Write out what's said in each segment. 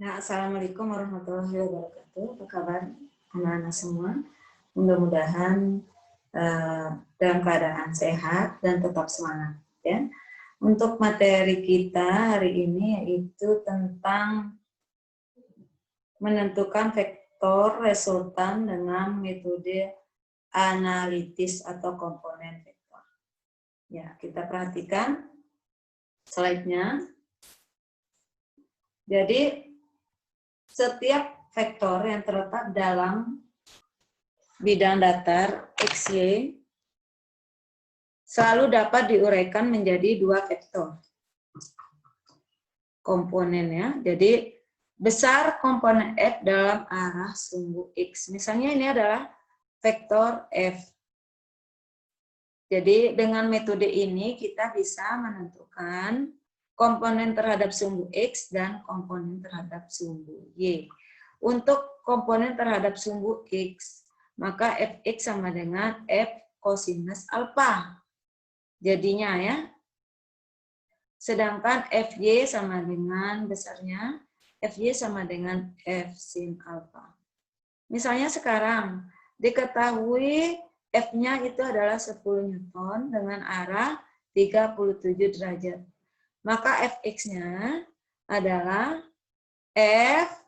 Nah, Assalamualaikum warahmatullahi wabarakatuh. Apa kabar anak-anak semua? Mudah-mudahan dalam keadaan sehat dan tetap semangat. Ya. Untuk materi kita hari ini yaitu tentang menentukan vektor resultan dengan metode analitis atau komponen vektor. Ya, kita perhatikan slide-nya. Jadi setiap vektor yang terletak dalam bidang datar XY selalu dapat diuraikan menjadi dua vektor komponennya. Jadi besar komponen F dalam arah sumbu X. Misalnya ini adalah vektor F. Jadi dengan metode ini kita bisa menentukan komponen terhadap sumbu X dan komponen terhadap sumbu Y. Untuk komponen terhadap sumbu X, maka Fx sama dengan F kosinus alfa. Jadinya ya. Sedangkan Fy sama dengan besarnya, Fy sama dengan F sin alfa. Misalnya sekarang, diketahui F-nya itu adalah 10 Newton dengan arah 37 derajat. Maka Fx-nya adalah F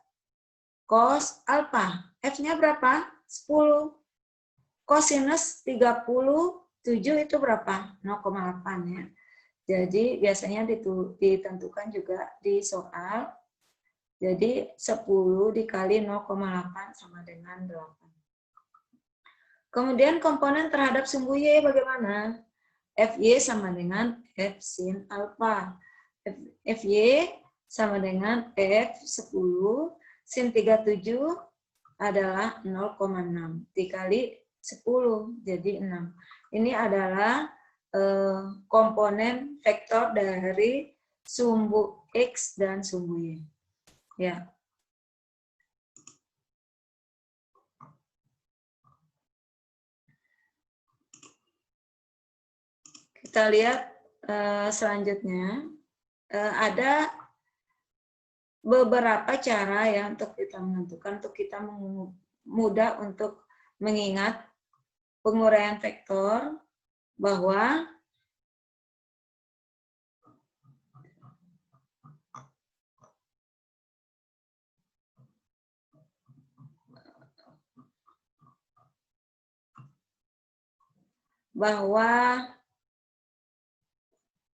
cos alfa. F-nya berapa? 10. Kosinus 37 itu berapa? 0,8 ya. Jadi biasanya ditentukan juga di soal. Jadi 10 dikali 0,8 sama dengan 8. Kemudian komponen terhadap sumbu Y bagaimana? Fy sama dengan F sin alfa. Fy sama dengan F10 sin 37 adalah 0,6 dikali 10 jadi 6. Ini adalah komponen vektor dari sumbu X dan sumbu Y. Ya. Kita lihat selanjutnya. Ada beberapa cara ya untuk kita menentukan, untuk kita mudah untuk mengingat penguraian vektor bahwa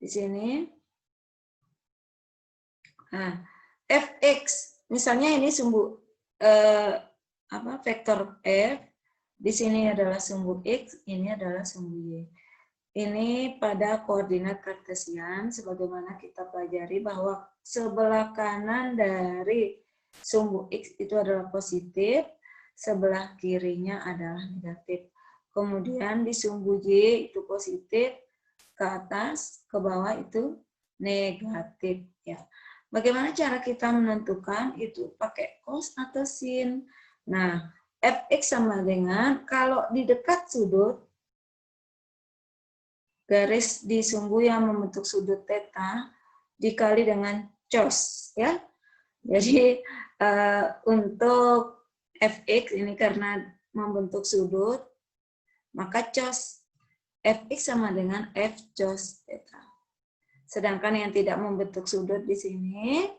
di sini Fx misalnya ini sumbu vektor F, di sini adalah sumbu X, ini adalah sumbu Y. Ini pada koordinat kartesian sebagaimana kita pelajari bahwa sebelah kanan dari sumbu X itu adalah positif, sebelah kirinya adalah negatif. Kemudian di sumbu Y itu positif, ke atas, ke bawah itu negatif ya. Bagaimana cara kita menentukan itu pakai cos atau sin? Nah, Fx sama dengan kalau di dekat sudut garis di sumbu yang membentuk sudut theta dikali dengan cos ya. Jadi untuk Fx ini karena membentuk sudut maka cos Fx sama dengan F cos theta. Sedangkan yang tidak membentuk sudut di sini,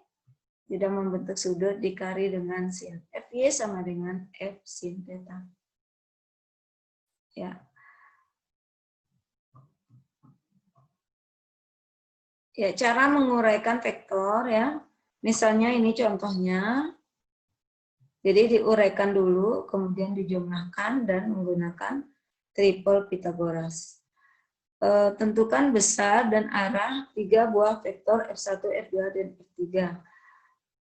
tidak membentuk sudut dikali dengan sin. Fy sama dengan F sin theta. Ya. Ya, cara menguraikan vektor ya. Misalnya ini contohnya. Jadi diuraikan dulu, kemudian dijumlahkan dan menggunakan triple Pythagoras. Tentukan besar dan arah 3 buah vektor F1, F2, dan F3.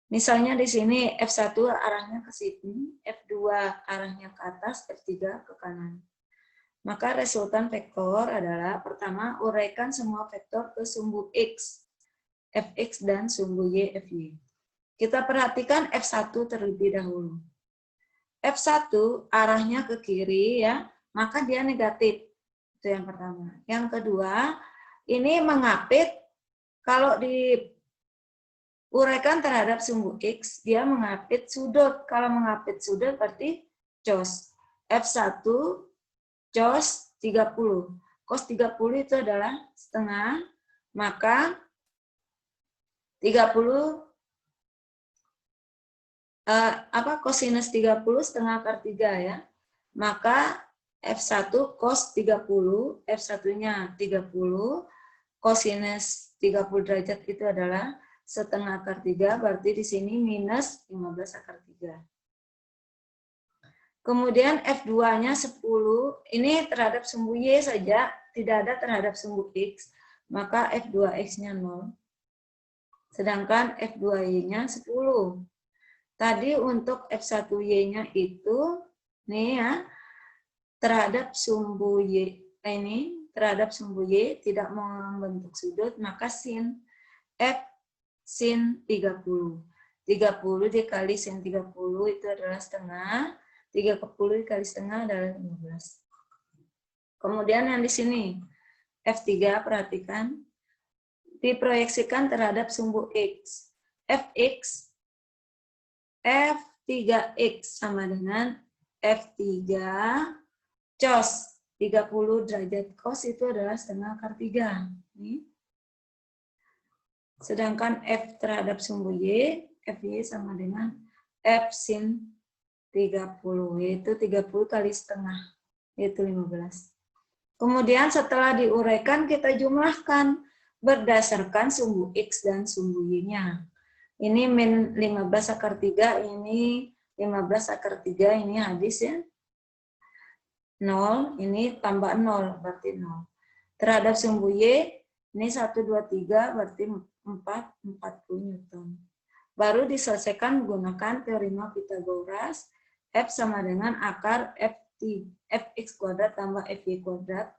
Misalnya di sini F1 arahnya ke sini, F2 arahnya ke atas, F3 ke kanan. Maka resultan vektor adalah pertama, uraikan semua vektor ke sumbu X, Fx dan sumbu Y, Fy. Kita perhatikan F1 terlebih dahulu. F1 arahnya ke kiri ya, maka dia negatif. Itu yang pertama. Yang kedua, ini mengapit kalau di uraikan terhadap sumbu X, dia mengapit sudut. Kalau mengapit sudut berarti cos. F1 cos 30. Cos 30 itu adalah setengah, maka 30 kosinus 30 setengah akar 3 ya. Maka F1 cos 30, F1-nya 30, kosinus 30 derajat itu adalah setengah akar 3, berarti di sini minus 15 akar 3. Kemudian F2-nya 10, ini terhadap sumbu Y saja, tidak ada terhadap sumbu X, maka F2X-nya 0. Sedangkan F2Y-nya 10. Tadi untuk F1Y-nya itu, nih ya, terhadap sumbu Y, ini, terhadap sumbu Y tidak membentuk sudut, maka sin. F sin 30. 30 dikali sin 30 itu adalah setengah, 30 dikali setengah adalah 15. Kemudian yang di sini, F3, perhatikan, diproyeksikan terhadap sumbu X. Fx F3X sama dengan F3 cos 30 derajat cos itu adalah setengah akar 3. Nih. Sedangkan F terhadap sumbu Y, Fy sama dengan F sin 30, yaitu 30 kali setengah, yaitu 15. Kemudian setelah diuraikan, kita jumlahkan berdasarkan sumbu X dan sumbu Y-nya. Ini min 15 akar 3, ini 15 akar 3, ini habis ya. 0, ini tambah 0, berarti 0. Terhadap sumbu Y, ini 1, 2, 3, berarti 40 Newton. Baru diselesaikan menggunakan teorema Pythagoras, F sama dengan akar Fx kuadrat tambah Fy kuadrat.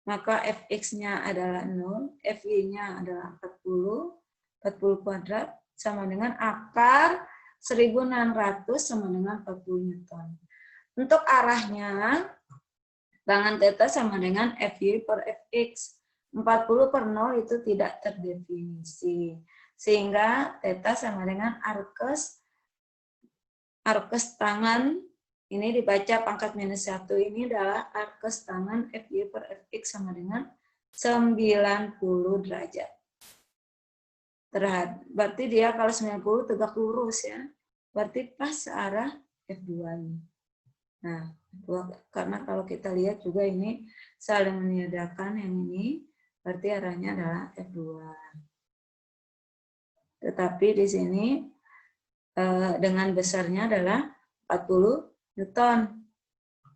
Maka Fx-nya adalah 0, Fy-nya adalah 40 kuadrat, sama dengan akar 1600 sama dengan 40 Newton. Untuk arahnya, tangan θ sama dengan Fy per Fx. 40 per 0 itu tidak terdefinisi. Sehingga θ sama dengan arkes tangan, ini dibaca pangkat minus 1, ini adalah arkes tangan Fy per Fx sama dengan 90 derajat. Berarti dia kalau 90 tegak lurus ya. Berarti pas arah F2-nya. Nah, karena kalau kita lihat juga ini saling meniadakan yang ini, berarti arahnya adalah F2. Tetapi di sini dengan besarnya adalah 40 Newton.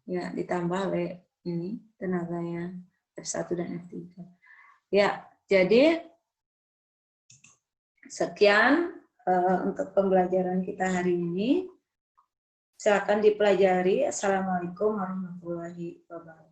Ya, ditambah oleh ini tenaganya F1 dan F3. Ya, jadi sekian untuk pembelajaran kita hari ini. Silakan dipelajari. Assalamualaikum warahmatullahi wabarakatuh.